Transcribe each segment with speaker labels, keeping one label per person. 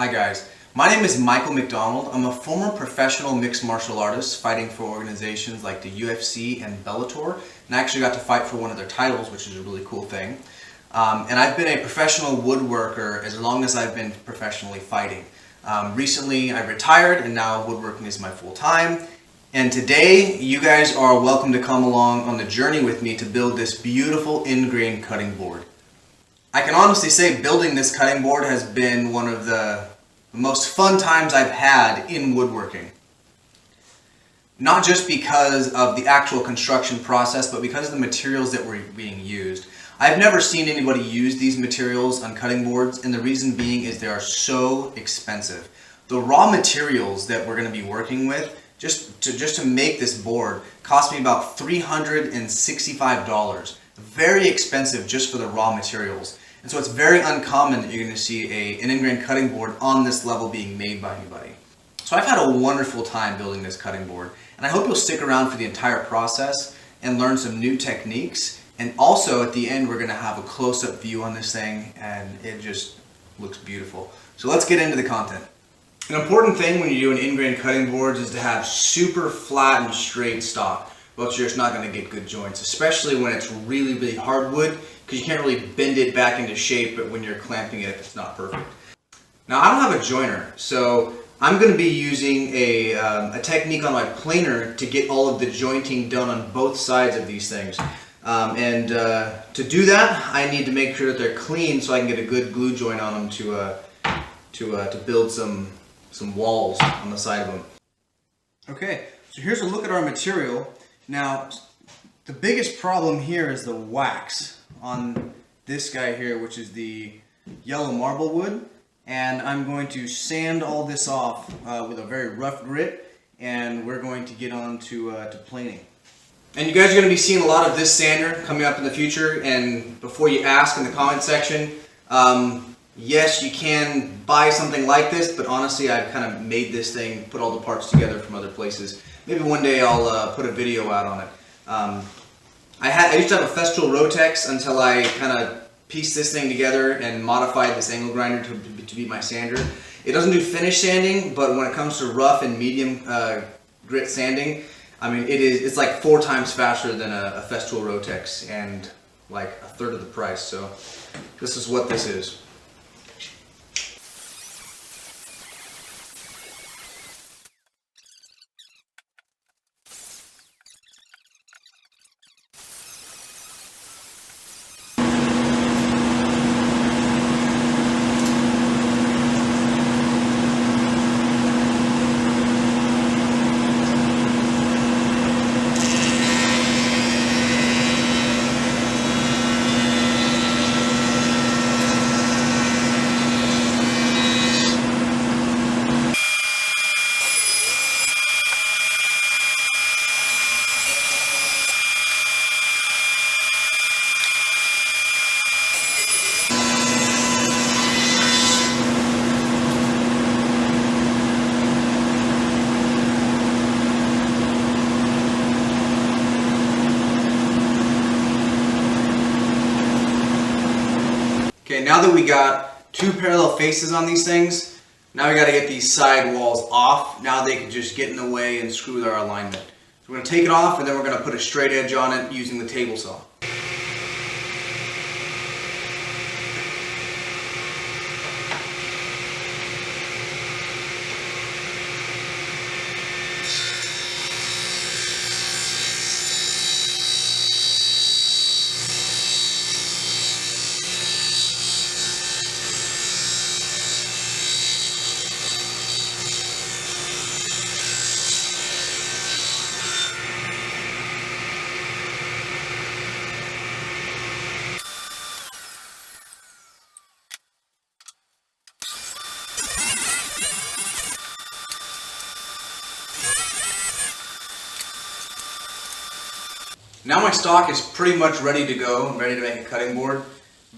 Speaker 1: Hi guys, my name is Michael McDonald. I'm a former professional mixed martial artist fighting for organizations like the UFC and Bellator, and I actually got to fight for one of their titles, which is a really cool thing. And I've been a professional woodworker as long as I've been professionally fighting. Recently I retired and now woodworking is my full time. And today you guys are welcome to come along on the journey with me to build this beautiful in-grain cutting board. I can honestly say building this cutting board has been one of the most fun times I've had in woodworking. Not just because of the actual construction process, but because of the materials that were being used. I've never seen anybody use these materials on cutting boards, and the reason being is they are so expensive. The raw materials that we're going to be working with, just to make this board, cost me about $365. Very expensive just for the raw materials. And so it's very uncommon that you're going to see an in-grain cutting board on this level being made by anybody. So I've had a wonderful time building this cutting board, and I hope you'll stick around for the entire process and learn some new techniques. And also at the end we're going to have a close-up view on this thing, and it just looks beautiful. So let's get into the content. An important thing when you're doing in-grain cutting boards is to have super flat and straight stock, or else you're just not going to get good joints, especially when it's really, really hard wood, because you can't really bend it back into shape, but when you're clamping it, it's not perfect. Now I don't have a joiner, so I'm going to be using a technique on my planer to get all of the jointing done on both sides of these things. To do that, I need to make sure that they're clean so I can get a good glue joint on them to build some walls on the side of them. Okay, so here's a look at our material. Now, the biggest problem here is the wax on this guy here, which is the yellow marbewood, and I'm going to sand all this off with a very rough grit, and we're going to get on to planing. And you guys are going to be seeing a lot of this sander coming up in the future, and before you ask in the comment section, yes, you can buy something like this, but honestly I've kind of made this thing, put all the parts together from other places. Maybe one day I'll put a video out on it. I used to have a Festool Rotex until I kind of pieced this thing together and modified this angle grinder to be my sander. It doesn't do finish sanding, but when it comes to rough and medium grit sanding, I mean it's like 4 times faster than a Festool Rotex and like a third of the price. So this is what this is. Okay, now that we got 2 parallel faces on these things, now we got to get these side walls off. Now they can just get in the way and screw with our alignment. So we're going to take it off, and then we're going to put a straight edge on it using the table saw. Now my stock is pretty much ready to go. I'm ready to make a cutting board,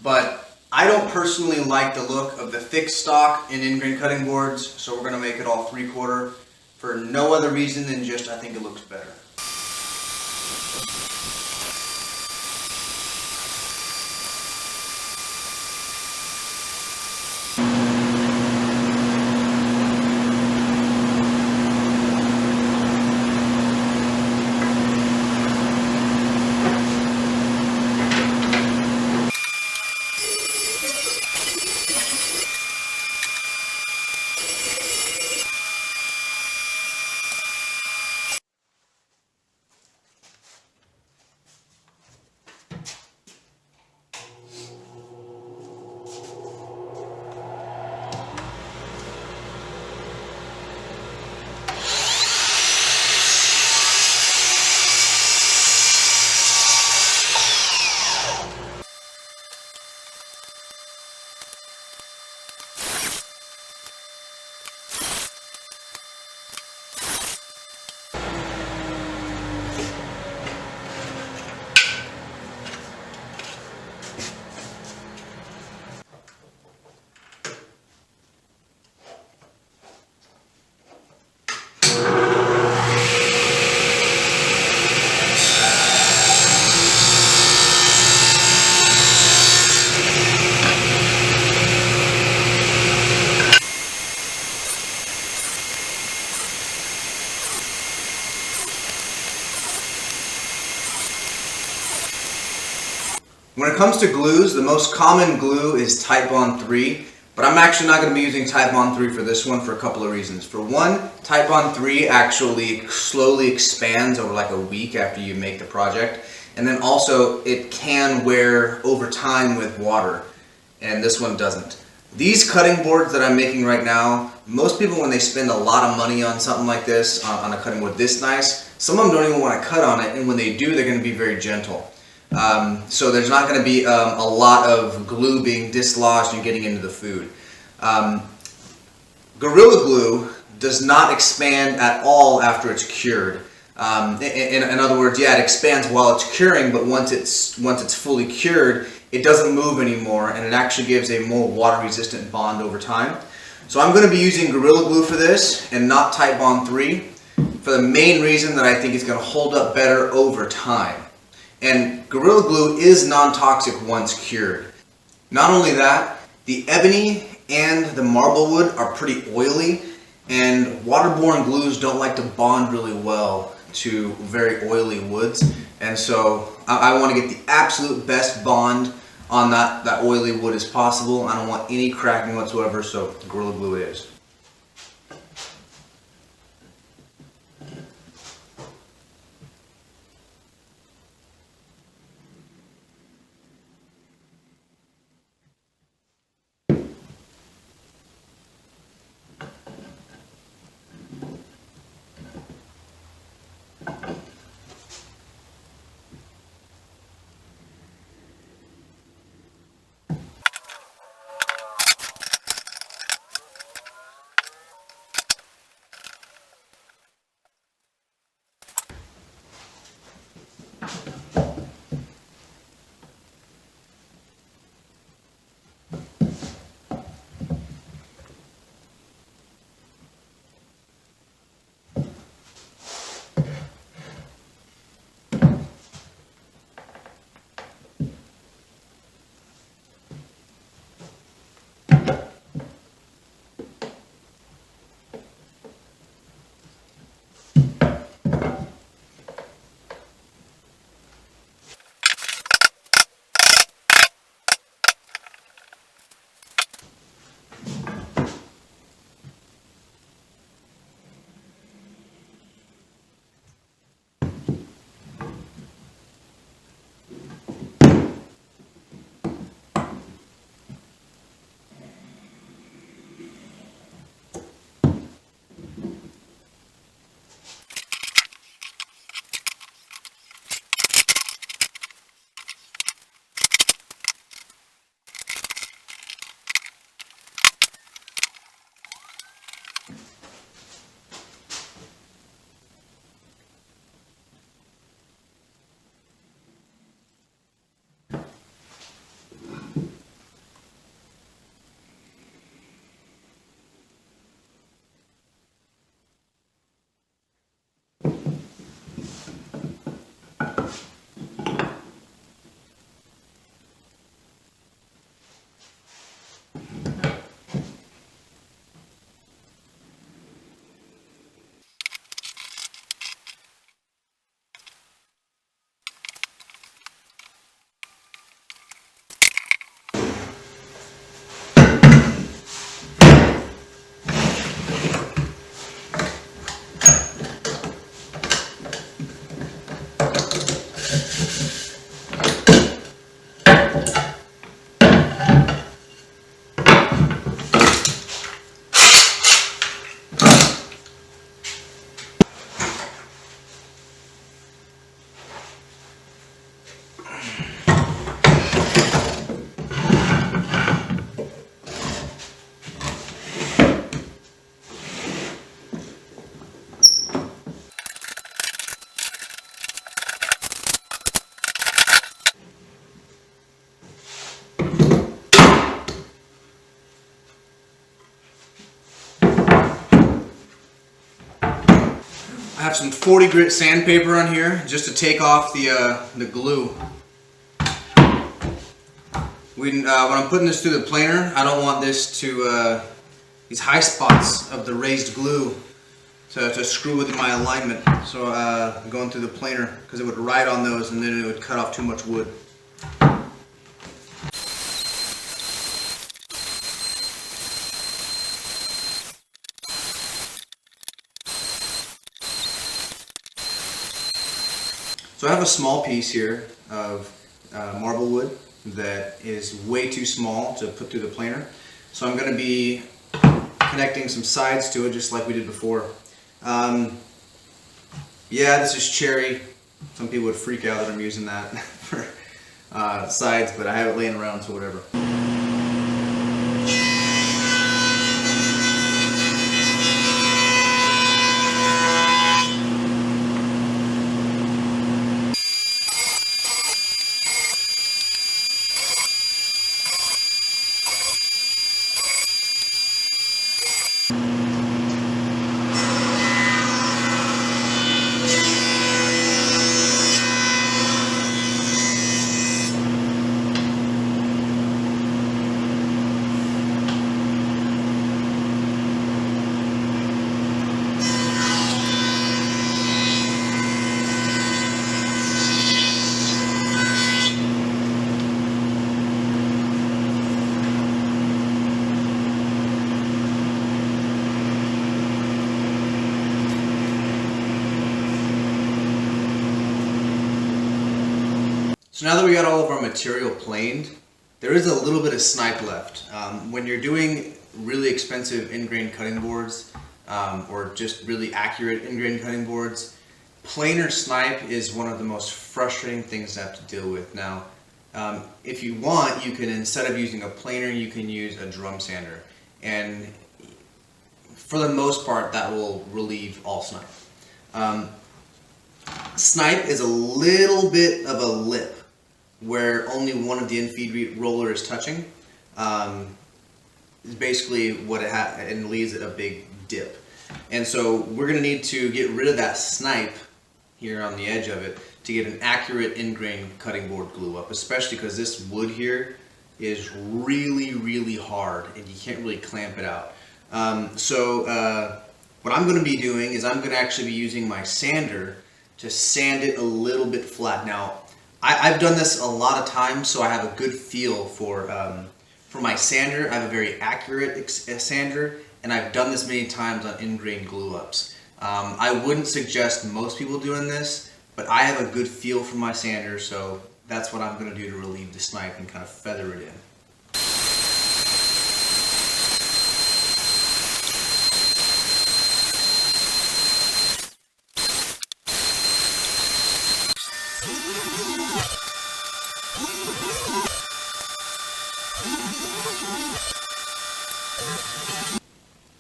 Speaker 1: but I don't personally like the look of the thick stock in in-grain cutting boards, so we're going to make it all 3/4 for no other reason than just I think it looks better. When it comes to glues, the most common glue is Titebond 3, but I'm actually not going to be using Titebond 3 for this one for a couple of reasons. For one, Titebond 3 actually slowly expands over like a week after you make the project, and then also it can wear over time with water, and this one doesn't. These cutting boards that I'm making right now, most people when they spend a lot of money on something like this, on a cutting board this nice, some of them don't even want to cut on it, and when they do, they're going to be very gentle. So there's not going to be a lot of glue being dislodged and getting into the food. Gorilla Glue does not expand at all after it's cured. In other words, yeah, it expands while it's curing, but once it's fully cured, it doesn't move anymore, and it actually gives a more water-resistant bond over time. So I'm going to be using Gorilla Glue for this and not Titebond 3 for the main reason that I think it's going to hold up better over time. And Gorilla Glue is non-toxic once cured. Not only that, the ebony and the marbewood are pretty oily, and waterborne glues don't like to bond really well to very oily woods. And so I want to get the absolute best bond on that oily wood as possible. I don't want any cracking whatsoever, so Gorilla Glue it is. I have some 40 grit sandpaper on here just to take off the glue. When I'm putting this through the planer, I don't want this to, these high spots of the raised glue to screw with my alignment. So I'm going through the planer because it would ride on those and then it would cut off too much wood. So I have a small piece here of marbewood that is way too small to put through the planer. So I'm going to be connecting some sides to it just like we did before. Yeah, this is cherry. Some people would freak out that I'm using that for sides, but I have it laying around, so whatever. So now that we got all of our material planed, there is a little bit of snipe left. When you're doing really expensive in-grain cutting boards, or just really accurate in-grain cutting boards, planer snipe is one of the most frustrating things to have to deal with. Now, if you want, you can, instead of using a planer, you can use a drum sander. And for the most part, that will relieve all snipe. Snipe is a little bit of a lip where only one of the infeed roller is touching. Is basically what it has, and leaves it a big dip. And so we're going to need to get rid of that snipe here on the edge of it to get an accurate in-grain cutting board glue up, especially because this wood here is really, really hard and you can't really clamp it out. What I'm going to be doing is I'm going to actually be using my sander to sand it a little bit flat. Now, I've done this a lot of times, so I have a good feel for my sander. I have a very accurate sander, and I've done this many times on in-grain glue ups. I wouldn't suggest most people doing this, but I have a good feel for my sander, so that's what I'm going to do to relieve the snipe and kind of feather it in.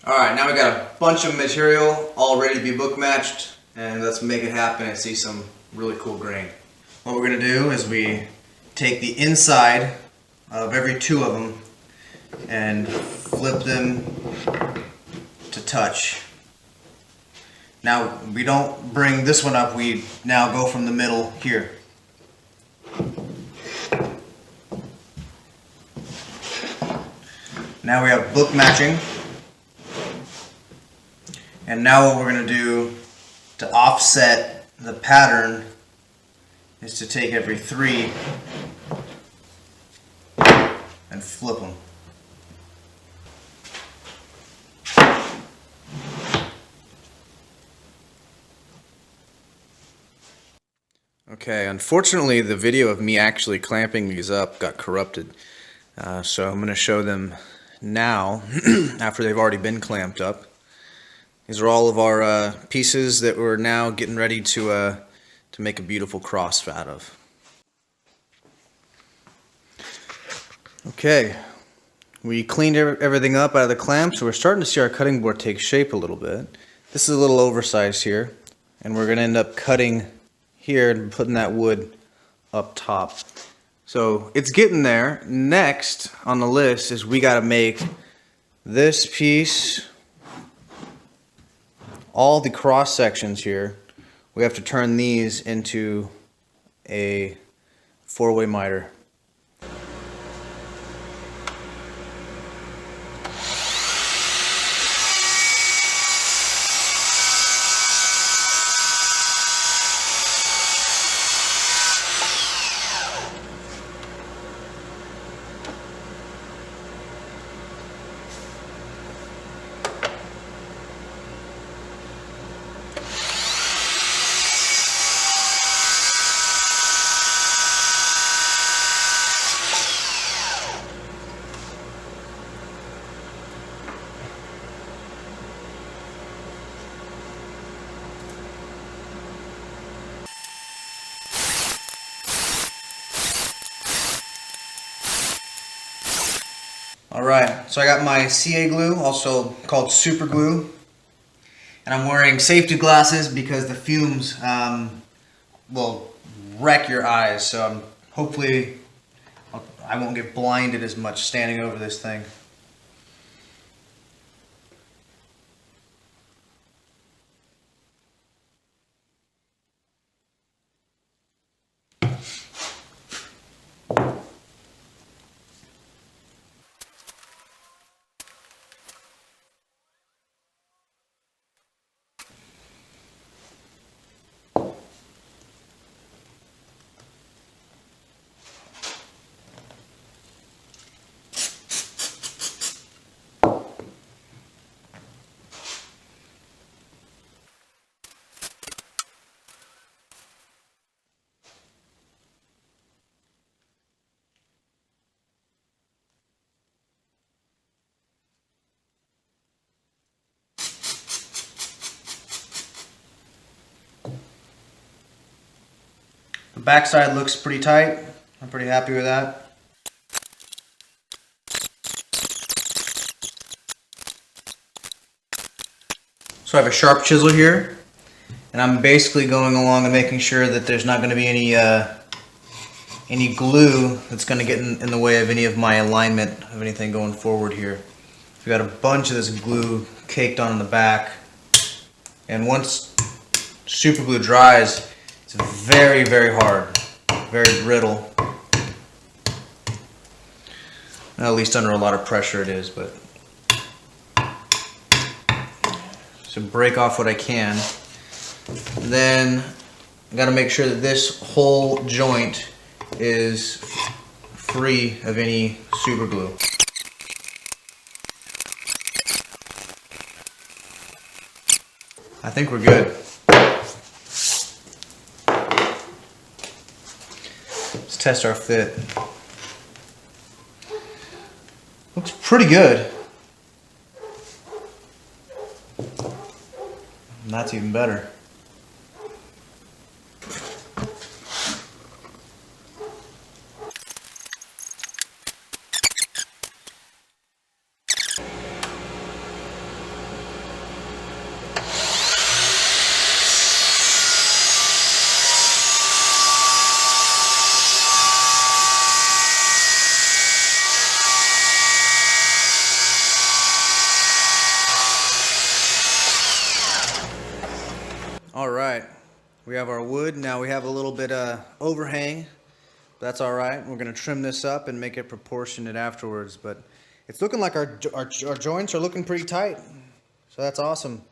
Speaker 1: Alright, now we got a bunch of material all ready to be book matched, and let's make it happen and see some really cool grain. What we're going to do is we take the inside of every two of them and flip them to touch. Now we don't bring this one up, we now go from the middle here. Now we have book matching. And now what we're going to do to offset the pattern is to take every three and flip them. Okay, unfortunately the video of me actually clamping these up got corrupted. So I'm going to show them now after they've already been clamped up. These are all of our pieces that we're now getting ready to make a beautiful cross out of. Okay, we cleaned everything up out of the clamp, so we're starting to see our cutting board take shape a little bit. This is a little oversized here, and we're going to end up cutting here and putting that wood up top. So it's getting there. Next on the list is we got to make this piece. All the cross sections here, we have to turn these into a four-way miter. Alright, so I got my CA glue, also called super glue. And I'm wearing safety glasses because the fumes will wreck your eyes. So hopefully I won't get blinded as much standing over this thing. The backside looks pretty tight. I'm pretty happy with that. So I have a sharp chisel here, and I'm basically going along and making sure that there's not going to be any glue that's going to get in the way of any of my alignment of anything going forward here. We got a bunch of this glue caked on in the back, and once super glue dries, it's very, very hard, very brittle. At least under a lot of pressure it is, but so break off what I can. Then I got to make sure that this whole joint is free of any super glue. I think we're good. Let's test our fit. Looks pretty good. And that's even better. Alright, we have our wood. Now we have a little bit of overhang. That's alright. We're going to trim this up and make it proportionate afterwards. But it's looking like our joints are looking pretty tight. So that's awesome.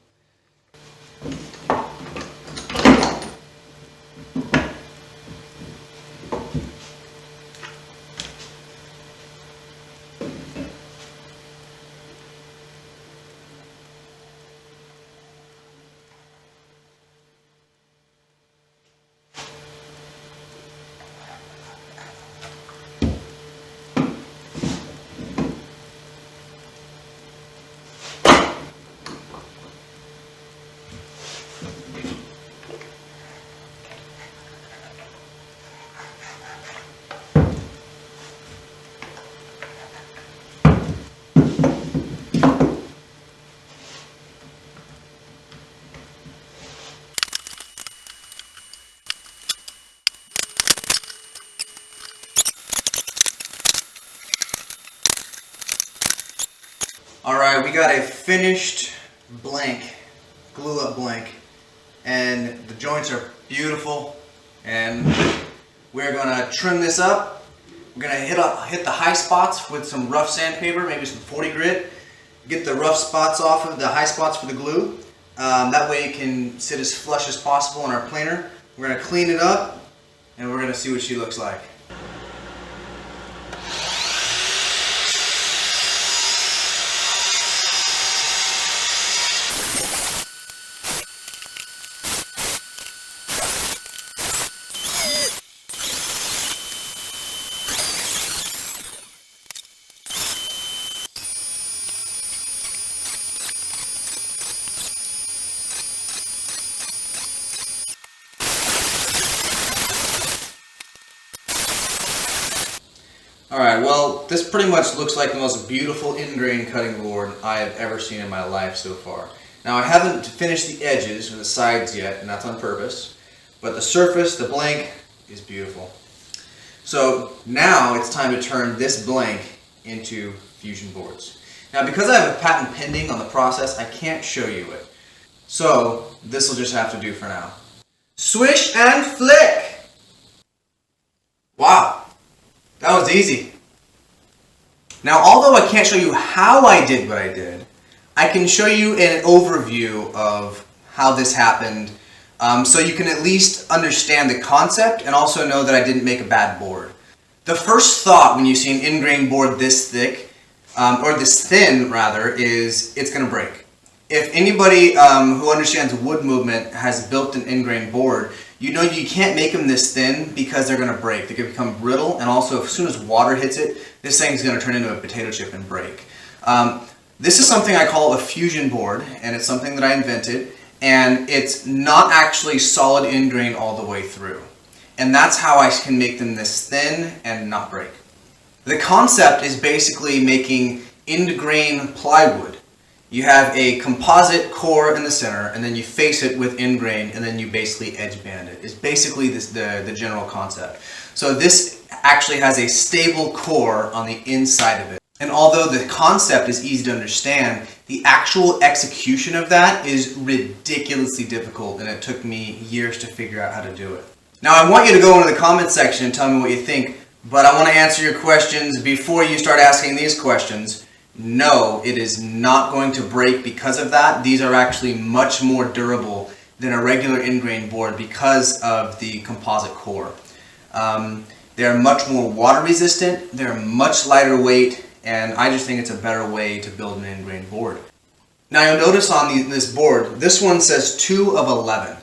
Speaker 1: Alright, we got a finished blank, glue up blank, and the joints are beautiful, and we're going to trim this up. We're going to hit the high spots with some rough sandpaper, maybe some 40 grit, get the rough spots off of the high spots for the glue. That way it can sit as flush as possible in our planer. We're going to clean it up, and we're going to see what she looks like. Alright, well, this pretty much looks like the most beautiful in-grain cutting board I have ever seen in my life so far. Now, I haven't finished the edges or the sides yet, and that's on purpose, but the surface, the blank, is beautiful. So now it's time to turn this blank into fusion boards. Now, because I have a patent pending on the process, I can't show you it. So this will just have to do for now. Swish and flick! Wow, that was easy. Now, although I can't show you how I did what I did, I can show you an overview of how this happened, so you can at least understand the concept and also know that I didn't make a bad board. The first thought when you see an in-grain board this thick, or this thin rather, is it's going to break. If anybody who understands wood movement has built an in-grain board, you know you can't make them this thin because they're going to break. They can become brittle, and also as soon as water hits it, this thing's going to turn into a potato chip and break. This is something I call a fusion board, and it's something that I invented, and it's not actually solid in-grain all the way through. And that's how I can make them this thin and not break. The concept is basically making in-grain plywood. You have a composite core in the center, and then you face it with in-grain, and then you basically edge band it. It's basically the general concept. So this actually has a stable core on the inside of it. And although the concept is easy to understand, the actual execution of that is ridiculously difficult, and it took me years to figure out how to do it. Now, I want you to go into the comments section and tell me what you think, but I want to answer your questions before you start asking these questions. No, it is not going to break because of that. These are actually much more durable than a regular in-grain board because of the composite core. They're much more water resistant, they're much lighter weight, and I just think it's a better way to build an in-grain board. Now, you'll notice on this board, this one says 2 of 11.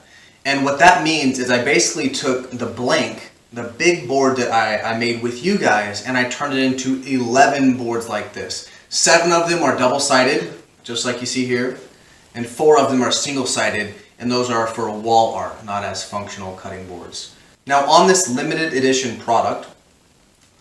Speaker 1: And what that means is I basically took the blank, the big board that I made with you guys, and I turned it into 11 boards like this. 7 of them are double-sided, just like you see here, and 4 of them are single-sided, and those are for wall art, not as functional cutting boards. Now, on this limited edition product,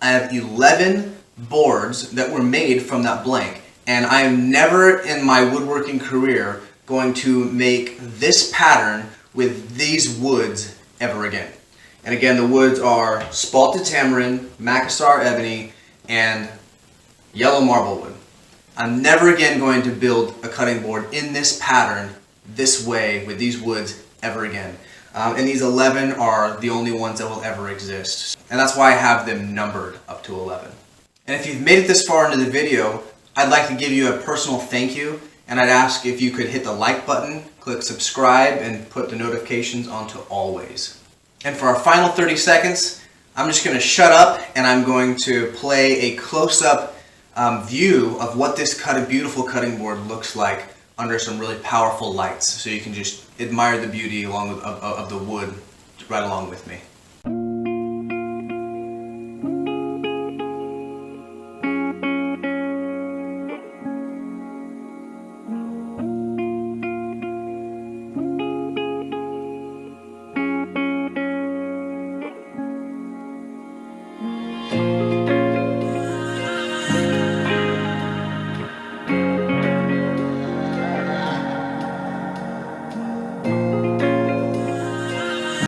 Speaker 1: I have 11 boards that were made from that blank, and I am never in my woodworking career going to make this pattern with these woods ever again. And again, the woods are spalted tamarind, macassar ebony, and yellow marbewood. I'm never again going to build a cutting board in this pattern, this way, with these woods ever again. And these 11 are the only ones that will ever exist. And that's why I have them numbered up to 11. And if you've made it this far into the video, I'd like to give you a personal thank you, and I'd ask if you could hit the like button, click subscribe, and put the notifications onto always. And for our final 30 seconds, I'm just going to shut up and I'm going to play a close-up view of what this beautiful cutting board looks like under some really powerful lights, so you can just admire the beauty of the wood right along with me.